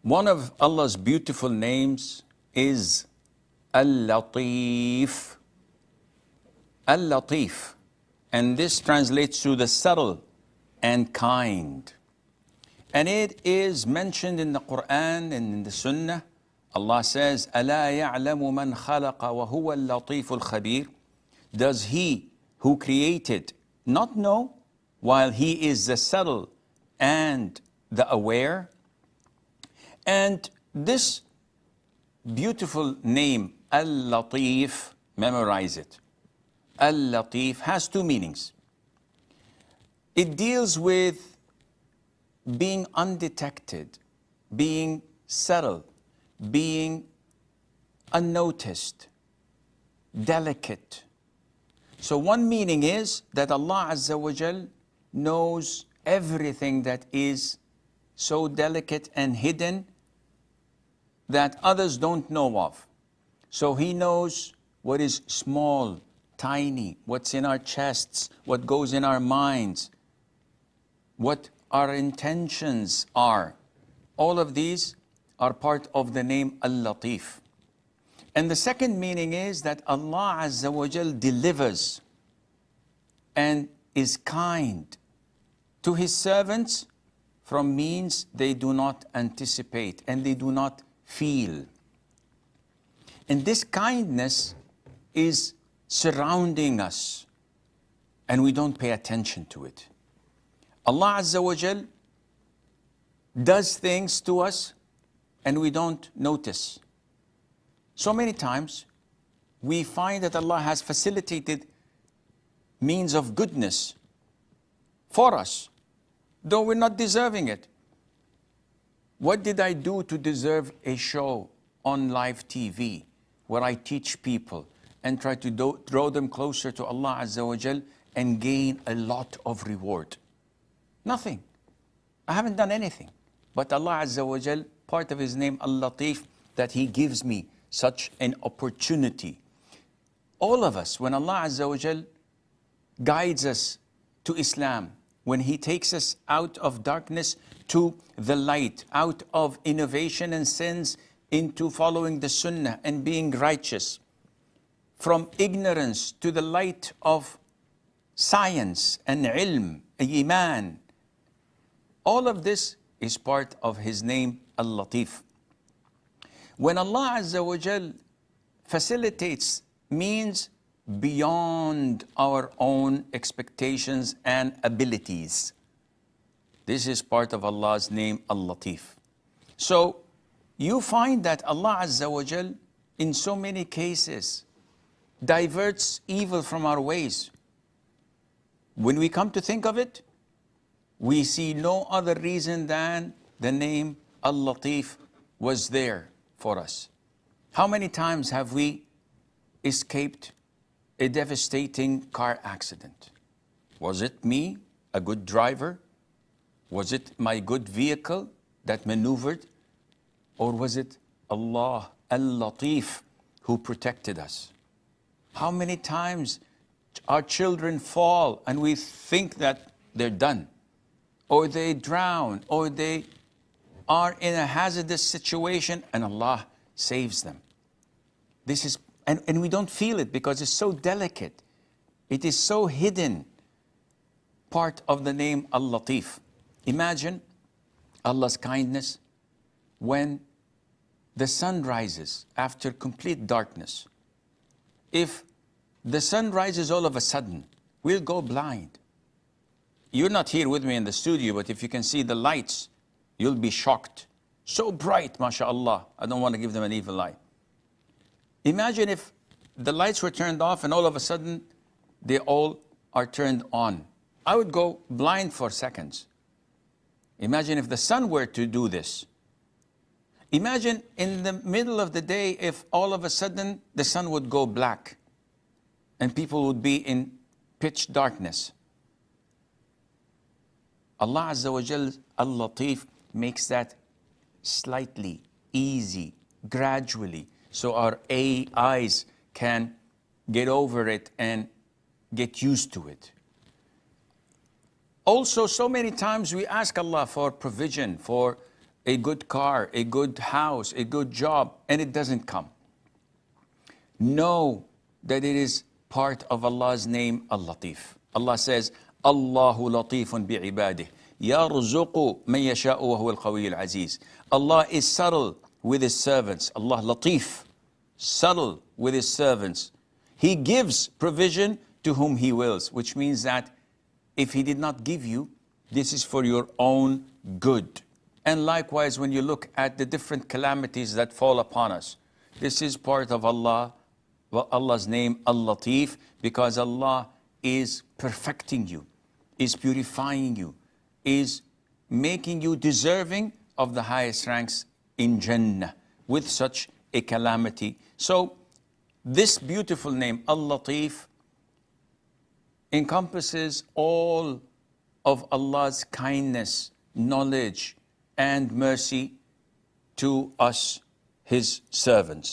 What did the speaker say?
One of Allah's beautiful names is Al-Lateef. Al-Lateef. And this translates to the subtle and kind. And it is mentioned in the Quran and in the Sunnah. Allah says, أَلَا يَعْلَمُ مَنْ خَلَقَ وَهُوَ اللَّطِيفُ الْخَبِيرُ. Does he who created not know, while he is the subtle and the aware? And this beautiful name, Al-Lateef, memorize it. Al-Lateef has two meanings. It deals with being undetected, being subtle, being unnoticed, delicate. So one meaning is that Allah Azza wa Jal knows everything that is so delicate and hidden that others don't know of. So He knows what is small, tiny, what's in our chests, what goes in our minds, what our intentions are. All of these are part of the name Al-Lateef. And the second meaning is that Allah Azza wa Jal delivers and is kind to His servants from means they do not anticipate and they do not feel. And this kindness is surrounding us and we don't pay attention to it. Allah Azza wa Jal does things to us and we don't notice. So many times we find that Allah has facilitated means of goodness for us, though we're not deserving it. What did I do to deserve a show on live TV where I teach people and try to draw them closer to Allah Azza wa Jal and gain a lot of reward? Nothing. I haven't done anything. But Allah Azza wa Jal, part of His name Al-Lateef, that He gives me such an opportunity. All of us, when Allah Azza wa Jal guides us to Islam, when He takes us out of darkness to the light, out of innovation and sins into following the Sunnah and being righteous, from ignorance to the light of science and ilm, iman, all of this is part of His name Al-Lateef. When Allah Azza wa Jal facilitates means beyond our own expectations and abilities, this is part of Allah's name Al-Lateef. So you find that Allah Azza wa Jal in so many cases diverts evil from our ways. When we come to think of it, we see no other reason than the name Al-Lateef was there for us. How many times have we escaped a devastating car accident? Was it me, a good driver? Was it my good vehicle that maneuvered? Or was it Allah, Al-Lateef, who protected us? How many times our children fall and we think that they're done, or they drown, or they are in a hazardous situation and Allah saves them. This is, and we don't feel it because it's so delicate. It is so hidden, part of the name Al-Lateef. Imagine Allah's kindness when the sun rises after complete darkness. If the sun rises all of a sudden, we'll go blind. You're not here with me in the studio, but if you can see the lights, you'll be shocked. So bright, mashallah. I don't want to give them an evil eye. Imagine if the lights were turned off and all of a sudden they all are turned on. I would go blind for seconds. Imagine if the sun were to do this. Imagine in the middle of the day if all of a sudden the sun would go black and people would be in pitch darkness. Allah Azza wa Jal, Al-Lateef, makes that slightly, easy, gradually, so our eyes can get over it and get used to it. Also, so many times we ask Allah for provision, for a good car, a good house, a good job, and it doesn't come. Know that it is part of Allah's name, Al-Lateef. Allah says, Allahu latifun bi'ibadih. يَرْزُقُ مَنْ يَشَاءُ وَهُوَ الْقَوِيُّ الْعَزِيزُ. Allah is subtle with His servants. Allah Lateef, subtle with His servants. He gives provision to whom He wills, which means that if He did not give you, this is for your own good. And likewise, when you look at the different calamities that fall upon us, this is part of Allah's name, Al-Lateef, because Allah is perfecting you, is purifying you, is making you deserving of the highest ranks in Jannah with such a calamity. So this beautiful name, Al-Lateef, encompasses all of Allah's kindness, knowledge, and mercy to us, His servants.